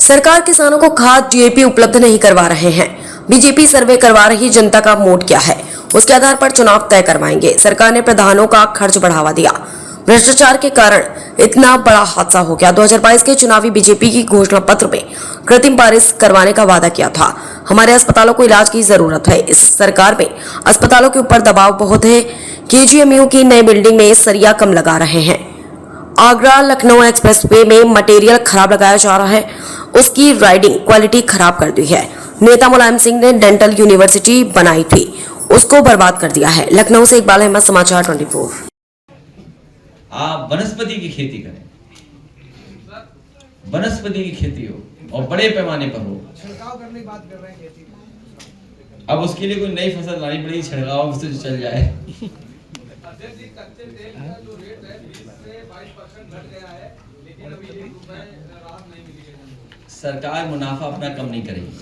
सरकार किसानों को खाद डीएपी उपलब्ध नहीं करवा रहे हैं। बीजेपी सर्वे करवा रही जनता का मोड क्या है, उसके आधार पर चुनाव तय करवाएंगे। सरकार ने प्रधानों का खर्च बढ़ावा दिया। भ्रष्टाचार के कारण इतना बड़ा हादसा हो गया। 2022 के चुनावी बीजेपी की घोषणा पत्र में कृत्रिम बारिश करवाने का वादा किया था। हमारे अस्पतालों को इलाज की जरूरत है। इस सरकार में अस्पतालों के ऊपर दबाव बहुत है। केजीएमयू की नई बिल्डिंग में सरिया कम लगा रहे हैं। आगरा लखनऊ एक्सप्रेसवे में मटेरियल खराब लगाया जा रहा है, उसकी राइडिंग क्वालिटी खराब कर दी है। नेता मुलायम सिंह ने डेंटल यूनिवर्सिटी बनाई थी, उसको बर्बाद कर दिया है। लखनऊ से इकबाल अहमद, समाचार 24। आप वनस्पति की खेती करें, वनस्पति की खेती हो और बड़े पैमाने पर हो। छिड़काव करने की बात कर रहे हैं खेती में। अब उसके लिए कोई नई फसल लानी पड़ेगी, छिड़काव से जो चल जाए। अध्यक्ष जी, कच्चे तेल का जो रेट है 20 से 22% घट गया है, लेकिन अभी ₹1 राहत नहीं मिली है। सरकार मुनाफा अपना कम नहीं करेगी।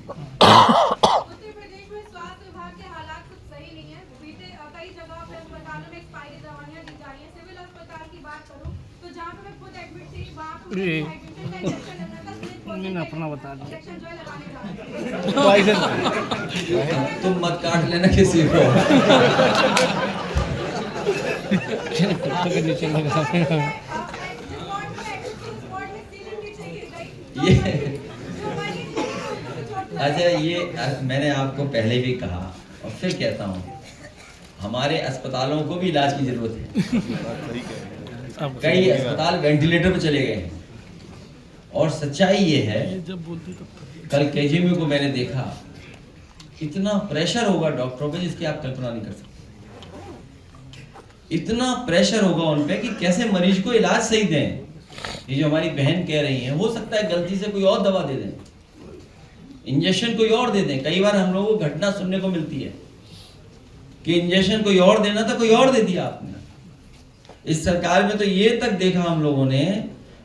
उत्तर प्रदेश में स्वास्थ्य विभाग के हालात कुछ सही नहीं है। बीते कई जगह पे अस्पतालों में एक्सपायरी दवाइयां दी जा रही हैं। सिविल अस्पताल की बात करूं तो जहां पे मैं खुद एडमिट थी, वहां पे हाइड्रोजन का इंजेक्शन लेना था, मैंने अपना बता दिया, इंजेक्शन जो है लगाने जा रहे थे। तुम मत काट लेना किसी को। ये अच्छा, ये मैंने आपको पहले भी कहा और फिर कहता हूँ, हमारे अस्पतालों को भी इलाज की जरूरत है। कई अस्पताल वेंटिलेटर पर चले गए हैं और सच्चाई ये है, कल केजीएमयू को मैंने देखा, इतना प्रेशर होगा डॉक्टरों पे जिसकी आप कल्पना नहीं कर सकते। इतना प्रेशर होगा उन पे कि कैसे मरीज को इलाज सही दें। ये जो हमारी बहन कह रही है, हो सकता है गलती से कोई और दवा दे दें, इंजेक्शन कोई और दे दें। कई बार हम लोगों को घटना सुनने को मिलती है कि इंजेक्शन कोई और देना था, कोई और दे दिया आपने। इस सरकार में तो ये तक देखा हम लोगों ने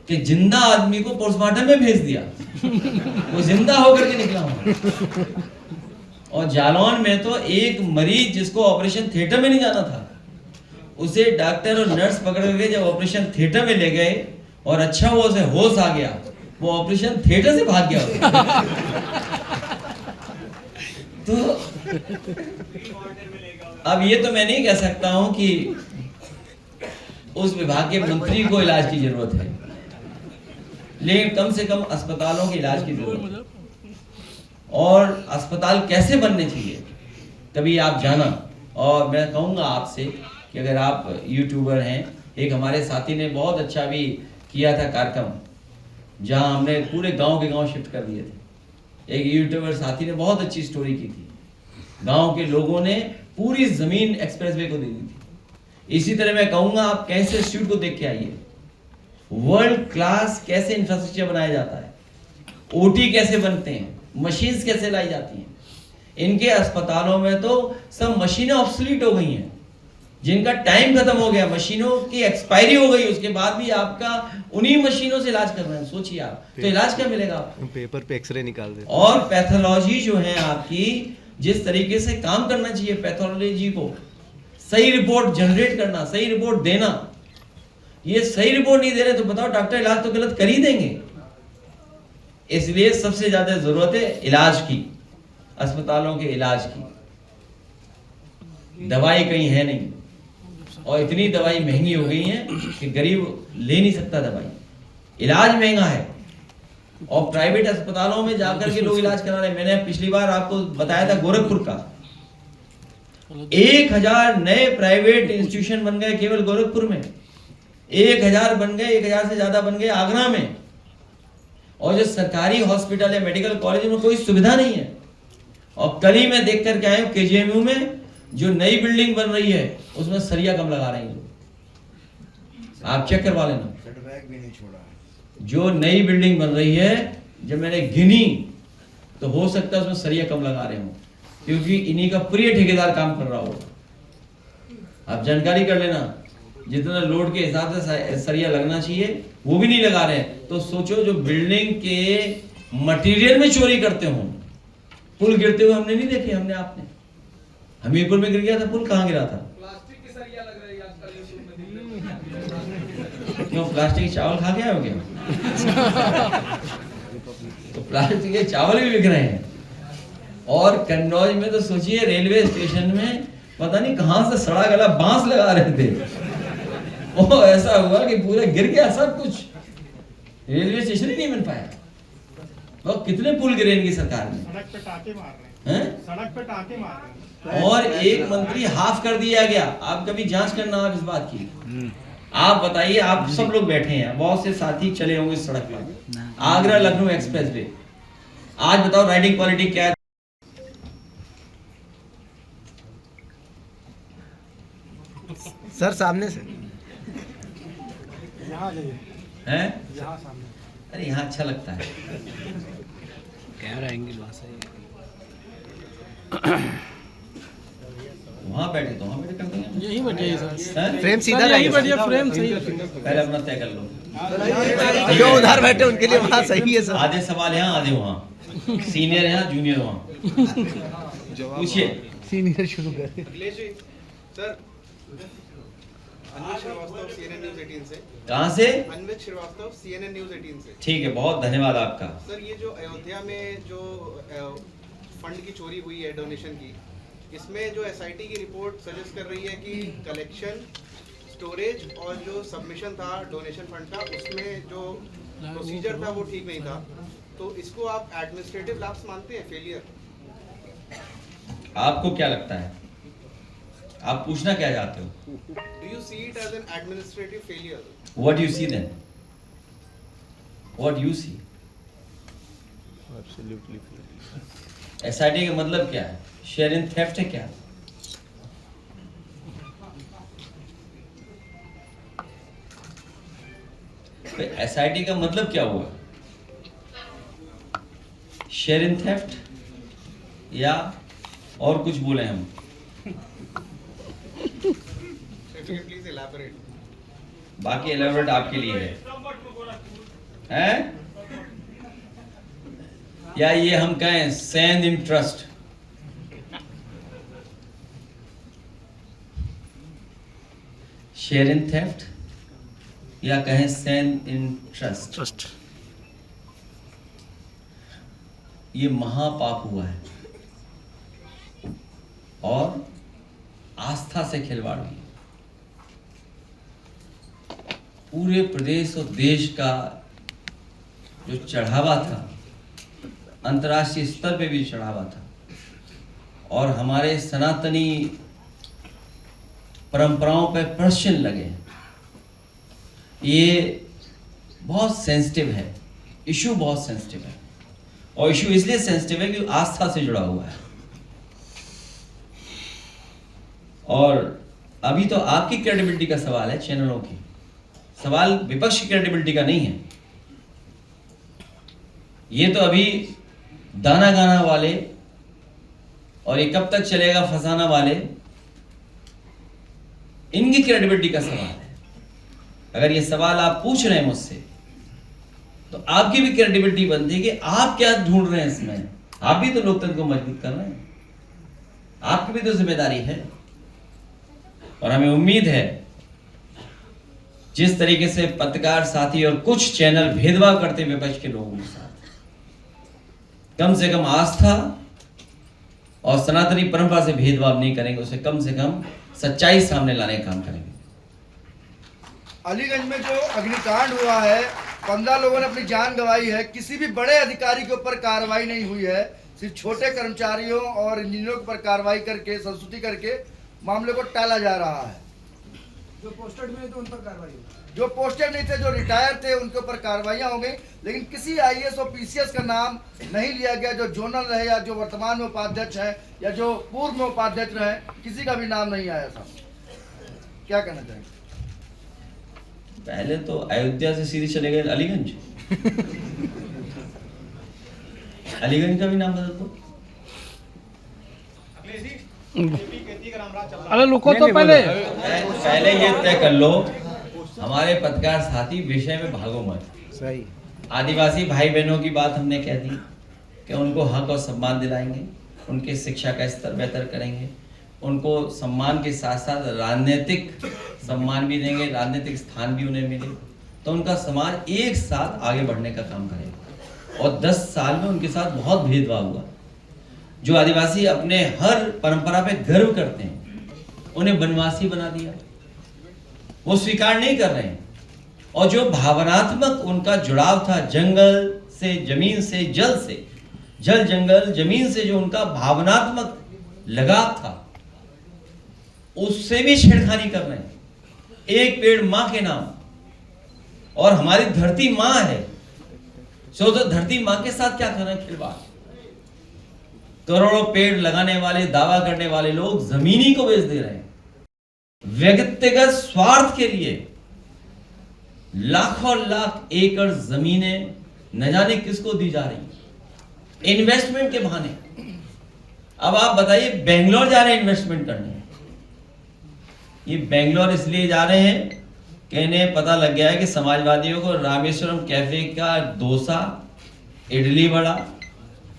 कि जिंदा आदमी को पोस्टमार्टम में भेज दिया, वो जिंदा होकर के निकला हो। और जालौन में तो एक मरीज जिसको ऑपरेशन थिएटर में नहीं जाना था, उसे डॉक्टर और नर्स पकड़ के जब ऑपरेशन थिएटर में ले गए और अच्छा हुआ उसे होश आ गया, वो ऑपरेशन थिएटर से भाग गया। तो अब ये तो मैं नहीं कह सकता हूं कि उस विभाग के मंत्री को इलाज की जरूरत है, लेकिन कम से कम अस्पतालों के इलाज की जरूरत है। और अस्पताल कैसे बनने चाहिए कभी आप जाना। और मैं कहूंगा आपसे कि अगर आप यूट्यूबर हैं, एक हमारे साथी ने बहुत अच्छा भी किया था कार्यक्रम, जहां हमने पूरे गांव के गांव शिफ्ट कर दिए थे। एक यूट्यूबर साथी ने बहुत अच्छी स्टोरी की थी, गांव के लोगों ने पूरी जमीन एक्सप्रेसवे को दे दी थी। इसी तरह मैं कहूंगा, आप कैंसर इंस्टीट्यूट को देख के आइए, वर्ल्ड क्लास कैसे इंफ्रास्ट्रक्चर बनाया जाता है, ओटी कैसे बनते हैं, मशीन्स कैसे लाई जाती हैं। इनके अस्पतालों में तो सब मशीनें ऑब्सोलीट हो गई हैं, जिनका टाइम खत्म हो गया, मशीनों की एक्सपायरी हो गई, उसके बाद भी आपका उन्हीं मशीनों से इलाज कर रहे हैं। सोचिए आप, तो इलाज क्या मिलेगा आपको? पेपर पे एक्सरे निकाल दे। और पैथोलॉजी जो है आपकी, जिस तरीके से काम करना चाहिए पैथोलॉजी को, सही रिपोर्ट जनरेट करना, सही रिपोर्ट देना, ये सही रिपोर्ट नहीं दे रहे तो बताओ डॉक्टर इलाज तो गलत कर ही देंगे। इसलिए सबसे ज्यादा जरूरत है इलाज की, अस्पतालों के इलाज की। दवाई कहीं है नहीं, और इतनी दवाई महंगी हो गई है कि गरीब ले नहीं सकता दवाई। इलाज महंगा है और प्राइवेट अस्पतालों में जाकर के लोग इलाज करा रहे हैं। मैंने पिछली बार आपको बताया था गोरखपुर का, 1000 नए प्राइवेट इंस्टीट्यूशन बन गए केवल गोरखपुर में। 1000 बन गए, 1000 से ज्यादा बन गए आगरा में। और जो सरकारी हॉस्पिटल है, मेडिकल कॉलेज में कोई सुविधा नहीं है। और कल ही मैं देख करके आया हूं केजीएमयू में जो नई बिल्डिंग बन रही है, उसमें सरिया कम लगा रहे हैं। आप चेक करवा लेना, भी नहीं छोड़ा है। जो नई बिल्डिंग बन रही है, जब मैंने गिनी तो हो सकता है उसमें सरिया कम लगा रहे हो, क्योंकि इन्हीं का प्रिय ठेकेदार काम कर रहा होगा। आप जानकारी कर लेना, जितना लोड के हिसाब से सरिया लगना चाहिए वो भी नहीं लगा रहे हैं। तो सोचो, जो बिल्डिंग के मटेरियल में चोरी करते हो। पुल गिरते हुए हमने नहीं देखे, हमने आपने हमीरपुर में गिर गया था पुल, कहाँ गिरा था? प्लास्टिक की सरिया लग रही है आजकल क्यों, प्लास्टिक चावल खा के आए हो क्या? प्लास्टिक के चावल भी बिक रहे हैं। और कन्नौज में तो सोचिए रेलवे स्टेशन में पता नहीं कहां से सड़ा गला बांस लगा रहे थे, वो ऐसा हुआ कि पूरा गिर गया सब कुछ, रेलवे स्टेशन ही नहीं बन पाया। तो कितने पुल गिरे इनकी सरकार में, सड़क पे टाके मार रहे हैं? हैं, सड़क पे टाके मार रहे हैं। और एक मंत्री हाफ कर दिया गया। आप कभी जांच करना आप इस बात की। आप बताइए, आप सब लोग बैठे हैं, बहुत से साथी चले होंगे इस सड़क पर, आगरा लखनऊ एक्सप्रेस वे। आज बताओ राइडिंग क्वालिटी क्या है? सर सामने से यहाँ आ जाइए, हैं? यहाँ सामने। अरे यहाँ अच्छा लगता है। कैमरा एंगल वहाँ से वहाँ बैठे तो वहाँ बैठे कर देंगे। यही बैठिए सर, हैं? फ्रेम सीधा यही रहेगा। बैठिए, फ्रेम सही है। पहले अपना तय कर लो। जो उधर बैठे उनके लिए वहाँ सही है सर। आधे सवाल यहाँ आधे वहाँ, सीनियर यहाँ जूनियर वहाँ। पूछिए। सीनियर शुरू कर। अखिलेश जी, सर अन्वित श्रीवास्तव CNN न्यूज़ 18 से। कहाँ से? अन्वित श्रीवास्तव CNN न्यूज़ 18 से। ठीक है, बहुत धन्यवाद आपका। सर ये जो अयोध्या में जो फंड की चोरी हुई है डोनेशन की, इसमें जो SIT की रिपोर्ट सजेस्ट कर रही है कि कलेक्शन, स्टोरेज और जो सबमिशन था डोनेशन फंड का, उसमें जो प्रोसीजर था वो ठीक नहीं था। तो इसको आप एडमिनिस्ट्रेटिव लैप्स मानते हैं, फेलियर? आपको क्या लगता है? आप पूछना क्या चाहते हो? Do you see it as an administrative failure? What do you see then? What do you see? SIT का मतलब क्या है? शेयर इन थेफ्ट है क्या? तो SIT का मतलब क्या हुआ? शेयर इन थेफ्ट या और कुछ बोले हम? Please elaborate. बाकी एलेबरेट आपके लिए है? या ये हम कहें sand in trust? Share in theft या कहें सैंड इन ट्रस्ट? ये महापाप हुआ है और आस्था से खिलवाड़ हुई। पूरे प्रदेश और देश का जो चढ़ावा था, अंतर्राष्ट्रीय स्तर पे भी चढ़ावा था, और हमारे सनातनी परंपराओं पे प्रश्न लगे। ये बहुत सेंसिटिव है, इशू बहुत सेंसिटिव है, और इशू इसलिए सेंसिटिव है कि आस्था से जुड़ा हुआ है। और अभी तो आपकी क्रेडिबिलिटी का सवाल है, चैनलों की। सवाल विपक्ष की क्रेडिबिलिटी का नहीं है। ये तो अभी दाना गाना वाले और ये कब तक चलेगा फसाना वाले, इनकी क्रेडिबिलिटी का सवाल है। अगर ये सवाल आप पूछ रहे हैं मुझसे, तो आपकी भी क्रेडिबिलिटी बनती है कि आप क्या ढूंढ रहे हैं इसमें। आप भी तो लोकतंत्र को मजबूत कर रहे हैं, आपकी भी तो जिम्मेदारी है। और हमें उम्मीद है जिस तरीके से पत्रकार साथी और कुछ चैनल भेदभाव करते विपक्ष के लोगों के साथ, कम से कम आस्था और सनातनी परंपरा से भेदभाव नहीं करेंगे, उसे कम से कम सच्चाई सामने लाने का काम करेंगे। अलीगंज में जो अग्निकांड हुआ है, 15 लोगों ने अपनी जान गंवाई है, किसी भी बड़े अधिकारी के ऊपर कार्रवाई नहीं हुई है। सिर्फ छोटे कर्मचारियों और इंजीनियरों के ऊपर कार्रवाई करके, संस्तुति करके मामले को टाला जा रहा है। जो पोस्टेड में तो उन पर कार्रवाई हुई, जो पोस्टेड नहीं थे, जो रिटायर थे, उनके ऊपर कार्रवाइयां हो गई, लेकिन किसी IAS और PCS का नाम नहीं लिया गया। जो जोनल रहे या जो वर्तमान में उपाध्यक्ष है या जो पूर्व में उपाध्यक्ष रहे, किसी का भी नाम नहीं आया था। क्या कहना चाहेंगे? पहले तो अयोध्या से सीधे चले गए अलीगंज। अलीगंज का भी नाम बदल दो। अरे रुको तो पहले ये तय कर लो, हमारे पत्रकार साथी विषय में भागो मत। सही। आदिवासी भाई बहनों की बात हमने कह दी कि उनको हक और सम्मान दिलाएंगे, उनके शिक्षा का स्तर बेहतर करेंगे, उनको सम्मान के साथ साथ राजनीतिक सम्मान भी देंगे, राजनीतिक स्थान भी उन्हें मिले, तो उनका समाज एक साथ आगे बढ़ने का काम करेगा। और 10 साल में उनके साथ बहुत भेदभाव हुआ। जो आदिवासी अपने हर परंपरा पे गर्व करते हैं, उन्हें बनवासी बना दिया, वो स्वीकार नहीं कर रहे हैं। और जो भावनात्मक उनका जुड़ाव था जंगल से, जमीन से, जल से, जल जंगल जमीन से जो उनका भावनात्मक लगाव था, उससे भी छेड़खानी कर रहे हैं। एक पेड़ मां के नाम, और हमारी धरती मां है, सो तो धरती मां के साथ क्या कर रहे हैं खिलवाड़। करोड़ों पेड़ लगाने वाले, दावा करने वाले लोग जमीनी को बेच दे रहे हैं। व्यक्तिगत स्वार्थ के लिए लाखों लाख एकड़ जमीनें न जाने किसको दी जा रही, इन्वेस्टमेंट के बहाने। अब आप बताइए, बेंगलोर जा रहे हैं इन्वेस्टमेंट करने। ये बेंगलोर इसलिए जा रहे हैं कि इन्हें पता लग गया है कि समाजवादियों को रामेश्वरम कैफे का डोसा, इडली वड़ा,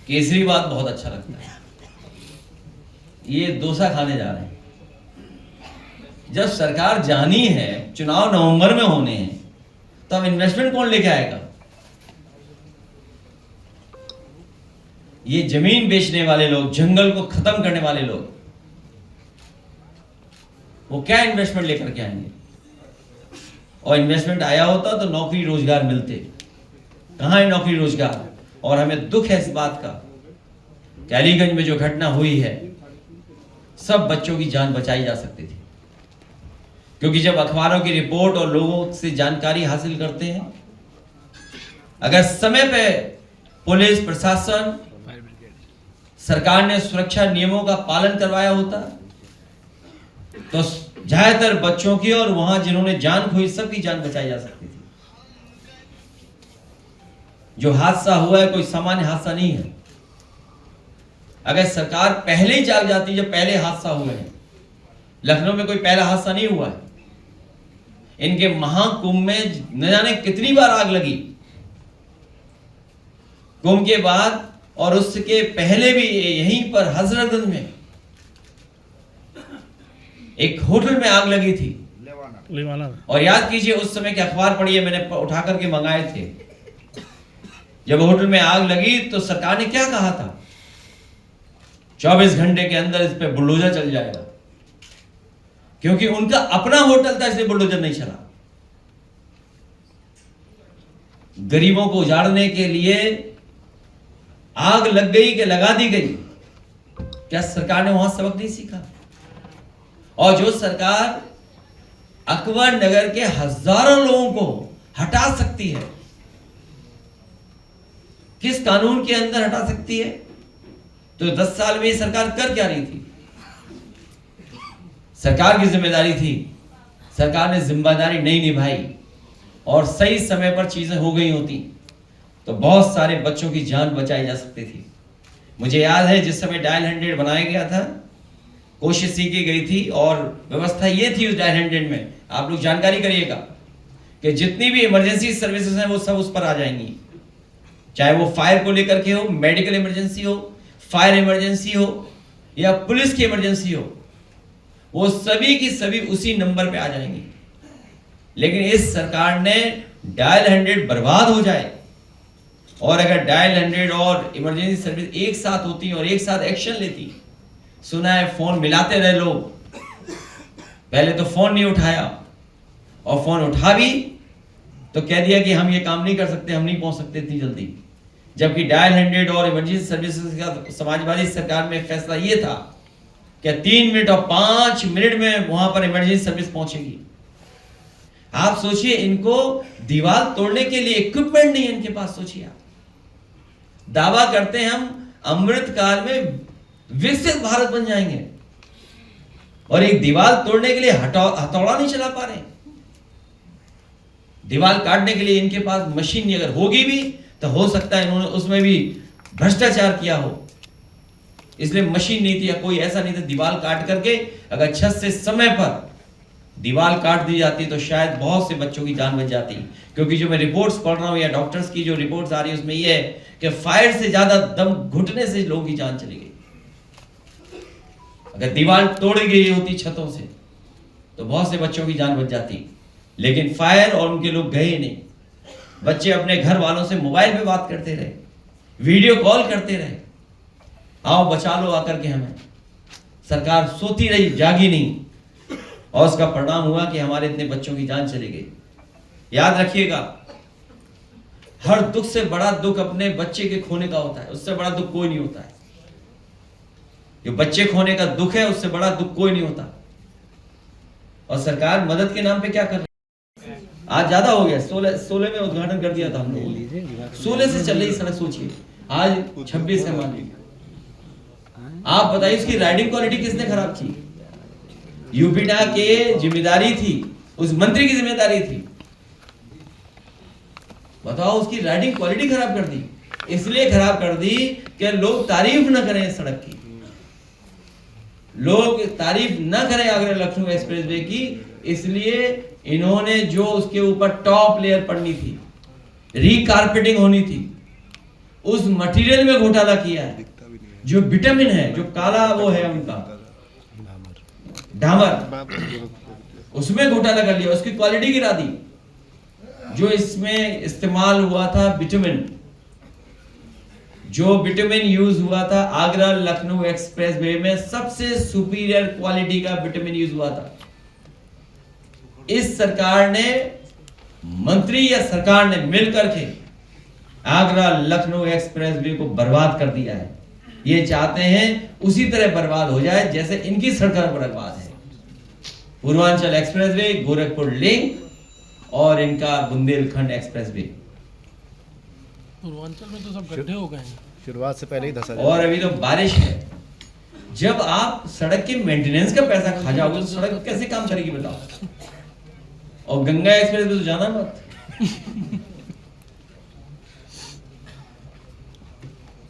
केसरी बात बहुत अच्छा लगता है। ये डोसा खाने जा रहे हैं। जब सरकार जानी है, चुनाव नवंबर में होने हैं, तो अब इन्वेस्टमेंट कौन लेके आएगा? ये जमीन बेचने वाले लोग, जंगल को खत्म करने वाले लोग, वो क्या इन्वेस्टमेंट लेकर के आएंगे? और इन्वेस्टमेंट आया होता तो नौकरी रोजगार मिलते। कहां है नौकरी रोजगार? और हमें दुख है इस बात का कि अलीगंज में जो घटना हुई है, सब बच्चों की जान बचाई जा सकती थी। क्योंकि जब अखबारों की रिपोर्ट और लोगों से जानकारी हासिल करते हैं, अगर समय पे पुलिस प्रशासन, सरकार ने सुरक्षा नियमों का पालन करवाया होता, तो ज्यादातर बच्चों की और वहां जिन्होंने जान खोई सबकी जान बचाई जा सकती थी। जो हादसा हुआ है कोई सामान्य हादसा नहीं है। अगर सरकार पहले ही जाग जाती, जब पहले हादसा हुए हैं, लखनऊ में कोई पहला हादसा नहीं हुआ है। इनके महाकुंभ में न जाने कितनी बार आग लगी, कुंभ के बाद और उसके पहले भी। यहीं पर हजरतगंज में एक होटल में आग लगी थी, और याद कीजिए उस समय के अखबार पढ़िए, मैंने उठा करके मंगाए थे। जब होटल में आग लगी तो सरकार ने क्या कहा था? 24 घंटे के अंदर इस पे बुलडोजर चल जाएगा, क्योंकि उनका अपना होटल था, इसलिए बुलडोजर नहीं चला। गरीबों को उजाड़ने के लिए आग लग गई कि लगा दी गई। क्या सरकार ने वहां सबक नहीं सीखा? और जो सरकार अकबर नगर के हजारों लोगों को हटा सकती है, किस कानून के अंदर हटा सकती है? तो 10 साल में ये सरकार कर क्या रही थी? सरकार की जिम्मेदारी थी, सरकार ने जिम्मेदारी नहीं निभाई, और सही समय पर चीजें हो गई होती तो बहुत सारे बच्चों की जान बचाई जा सकती थी। मुझे याद है जिस समय डायल 100 बनाया गया था, कोशिश की गई थी, और व्यवस्था ये थी उस डायल 100 में, आप लोग जानकारी करिएगा, कि जितनी भी इमरजेंसी सर्विसेज हैं वो सब उस पर आ जाएंगी। चाहे वो फायर को लेकर के हो, मेडिकल इमरजेंसी हो, फायर इमरजेंसी हो, या पुलिस की इमरजेंसी हो, वो सभी की सभी उसी नंबर पे आ जाएंगी। लेकिन इस सरकार ने डायल 100 बर्बाद हो जाए, और अगर डायल 100 और इमरजेंसी सर्विस एक साथ होती और एक साथ एक्शन लेती, सुना है फोन मिलाते रहे लोग, पहले तो फोन नहीं उठाया, और फोन उठा भी तो कह दिया कि हम ये काम नहीं कर सकते, हम नहीं पहुंच सकते इतनी जल्दी। जबकि डायल 100 और इमरजेंसी सर्विसेज का समाजवादी सरकार में फैसला ये था कि 3 मिनट और 5 मिनट में वहां पर इमरजेंसी सर्विस पहुंचेगी। आप सोचिए, इनको दीवार तोड़ने के लिए इक्विपमेंट नहीं है इनके पास। सोचिए आप, दावा करते हैं हम अमृत काल में विकसित भारत बन जाएंगे, और एक दीवार तोड़ने के लिए हथौड़ा नहीं चला पा रहे। दीवार काटने के लिए इनके पास मशीन नहीं, अगर होगी भी तो हो सकता है इन्होंने उसमें भी भ्रष्टाचार किया हो, इसलिए मशीन नहीं थी या कोई ऐसा नहीं था। दीवार काट करके अगर छत से समय पर दीवार काट दी जाती तो शायद बहुत से बच्चों की जान बच जाती। क्योंकि जो मैं रिपोर्ट्स पढ़ रहा हूं या डॉक्टर्स की जो रिपोर्ट्स आ रही है उसमें यह है कि फायर से ज्यादा दम घुटने से लोगों की जान चली गई। अगर दीवार तोड़ी गई होती छतों से तो बहुत से बच्चों की जान बच जाती, लेकिन फायर और उनके लोग गए नहीं। बच्चे अपने घर वालों से मोबाइल पे बात करते रहे, वीडियो कॉल करते रहे, आओ बचा लो आकर के हमें। सरकार सोती रही, जागी नहीं, और उसका परिणाम हुआ कि हमारे इतने बच्चों की जान चली गई। याद रखिएगा, हर दुख से बड़ा दुख अपने बच्चे के खोने का होता है, उससे बड़ा दुख कोई नहीं होता है। जो बच्चे खोने का दुख है, उससे बड़ा दुख कोई नहीं होता। और सरकार मदद के नाम पे क्या कर रही है? आज ज्यादा हो गया, 16 में उद्घाटन कर दिया था हम लोगों ने, 16 से चल रही सड़क, सोचिए आज 26 है मान लीजिए। आप बताइए उसकी राइडिंग क्वालिटी किसने खराब की? यूपीडा के जिम्मेदारी थी, उस मंत्री की जिम्मेदारी थी। बताओ, उसकी राइडिंग क्वालिटी खराब कर दी। इसलिए खराब कर दी कि लोग तारीफ न करें इस सड़क की, लोग तारीफ न करें आगरा लखनऊ एक्सप्रेसवे की। इसलिए इन्होंने जो उसके ऊपर टॉप लेयर पड़नी थी, रीकारपेटिंग होनी थी, उस मटेरियल में घोटाला किया है। जो विटामिन है, जो काला वो है उनका डामर, उसमें घोटाला कर लिया, उसकी क्वालिटी गिरा दी। जो इसमें इस्तेमाल हुआ था विटामिन, जो विटामिन यूज हुआ था आगरा लखनऊ एक्सप्रेसवे में, सबसे सुपीरियर क्वालिटी का विटामिन यूज हुआ था। इस सरकार ने, मंत्री या सरकार ने मिलकर के आगरा लखनऊ एक्सप्रेसवे को बर्बाद कर दिया है। ये चाहते हैं उसी तरह बर्बाद हो जाए जैसे इनकी सरकार बर्बाद है। पूर्वांचल एक्सप्रेसवे, गोरखपुर लिंक और इनका बुंदेलखंड एक्सप्रेसवे। पूर्वांचल में तो सब गड्ढे हो गए हैं। शुरुआत से पहले ही धसा और अभी तो बारिश है। जब आप सड़क के मेंटेनेंस का पैसा खा जाओगे तो सड़क कैसे काम करेगी बताओ? और गंगा एक्सप्रेस में तो जाना मत।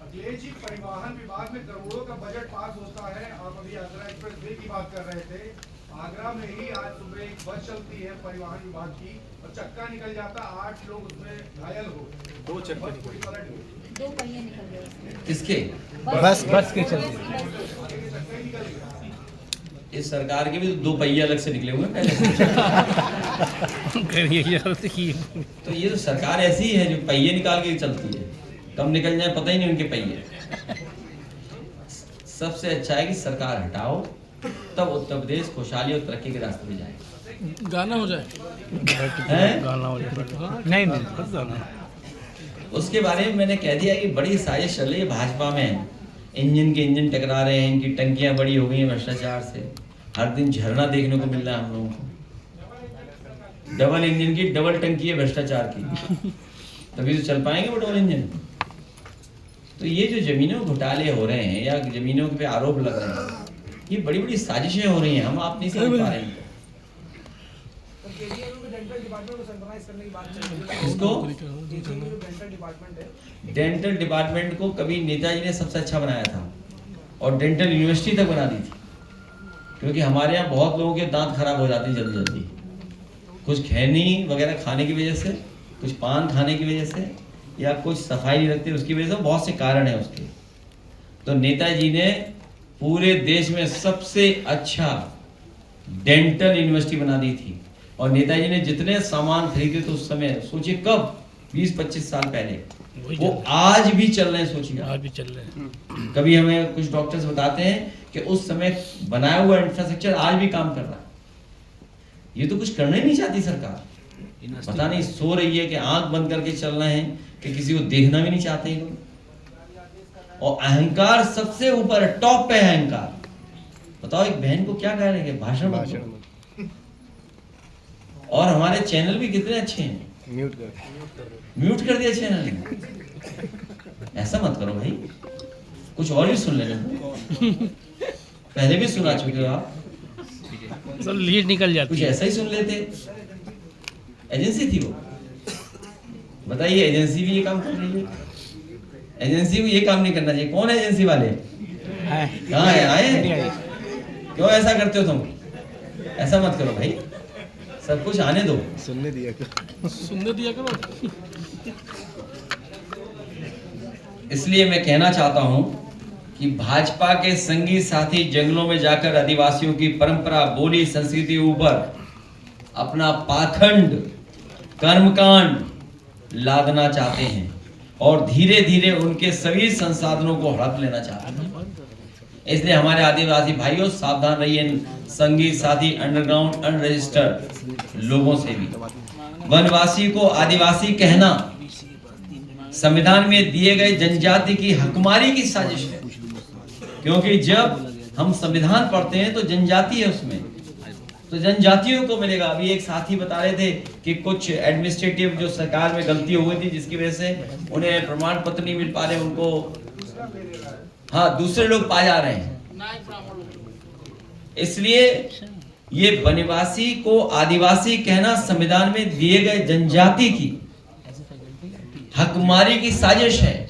अखिलेश जी, परिवहन विभाग में करोड़ों का बजट पास होता है। आप अभी आगरा एक्सप्रेस वे की बात कर रहे थे। आगरा में ही आज सुबह एक बस चलती है परिवहन विभाग की, और चक्का निकल जाता, 8 लोग उसमें घायल हो गए। 2 चक्के पूरी पलट गई। 2 पहिए निकल गए। किसके? बस के चलते इस सरकार के भी तो 2 पहिए अलग से निकले हुए हैं पहले से। तो ये तो सरकार ऐसी है जो पहिए निकाल के चलती है, कब निकल जाए पता ही नहीं उनके पहिए। सबसे अच्छा है कि सरकार हटाओ, तब उत्तर प्रदेश खुशहाली और तरक्की के रास्ते में जाए। गाना हो जाए, हैं? गाना हो जाए। नहीं बस गाना। उसके बारे में मैंने कह दिया कि बड़ी साजिश चल रही है भाजपा में। इंजन के इंजन टकरा रहे हैं, इनकी टंकियां बड़ी हो गई हैं भ्रष्टाचार से। हर दिन झरना देखने को मिल रहा है हम लोगों को। डबल इंजन की डबल टंकी है भ्रष्टाचार की, तभी तो चल पाएंगे वो डबल इंजन। तो ये जो जमीनों के घोटाले हो रहे हैं या जमीनों पे आरोप लग रहे हैं, ये बड़ी बड़ी साजिशें हो रही हैं, हम आप नहीं समझ पा रहे हैं। इसको डेंटल डिपार्टमेंट को कभी नेताजी ने सबसे अच्छा बनाया था और डेंटल यूनिवर्सिटी तक बना दी थी, क्योंकि हमारे यहाँ बहुत लोगों के दांत खराब हो जाते हैं जल्दी जल्दी, कुछ खैनी वगैरह खाने की वजह से, कुछ पान खाने की वजह से, या कुछ सफाई नहीं रखते उसकी वजह से, बहुत से कारण है उसके। तो नेताजी ने पूरे देश में सबसे अच्छा डेंटल यूनिवर्सिटी बना दी थी। और नेताजी ने जितने सामान खरीदे थे उस समय, सोचिए कब, 20-25 साल पहले, वो आज भी चल रहे हैं। सोचिए आज भी चल रहे हैं। कभी हमें कुछ डॉक्टर्स बताते हैं कि उस समय बनाया हुआ इंफ्रास्ट्रक्चर आज भी काम कर रहा है। ये तो कुछ करना ही नहीं चाहती सरकार, पता नहीं सो रही है कि आंख बंद करके चल रहे हैं कि किसी को देखना भी नहीं चाहते हैं लोग। और अहंकार सबसे ऊपर, टॉप पे है अहंकार। बताओ एक बहन को क्या कह रहे हैं, भाषण मत दो। और हमारे चैनल भी कितने अच्छे हैं, म्यूट कर दिया चैनल ने। ऐसा मत करो भाई, कुछ और ही सुन लेना। पहले भी सुना चुके हो आप, सब लीड निकल जाती कुछ है। ऐसा ही सुन लेते। एजेंसी थी वो, बताइए एजेंसी भी ये काम कर रही है। एजेंसी को ये काम नहीं करना चाहिए। कौन है एजेंसी वाले, कहाँ है, आए? क्यों ऐसा करते हो तुम? ऐसा मत करो भाई, सब कुछ आने दो, सुनने दिया करो। इसलिए मैं कहना चाहता हूं कि भाजपा के संगी साथी जंगलों में जाकर आदिवासियों की परंपरा, बोली, संस्कृति ऊपर अपना पाखंड, कर्मकांड लादना चाहते हैं और धीरे धीरे उनके सभी संसाधनों को हड़प लेना चाहते हैं। इसलिए हमारे आदिवासी भाइयों सावधान रहिए संगी साथी अंडरग्राउंड अनरजिस्टर्ड लोगों से भी। वनवासी को आदिवासी कहना संविधान में दिए गए जनजाति की हकमारी की साजिश है, क्योंकि जब हम संविधान पढ़ते हैं तो जनजाति है उसमें, तो जनजातियों को मिलेगा। अभी एक साथी बता रहे थे कि कुछ एडमिनिस्ट्रेटिव जो सरकार में गलती हो गई थी जिसकी वजह से उन्हें प्रमाण पत्र नहीं मिल पा रहे, उनको हाँ दूसरे लोग पा जा रहे हैं। इसलिए ये वनवासी को आदिवासी कहना संविधान में दिए गए जनजाति की हकमारी की साजिश है।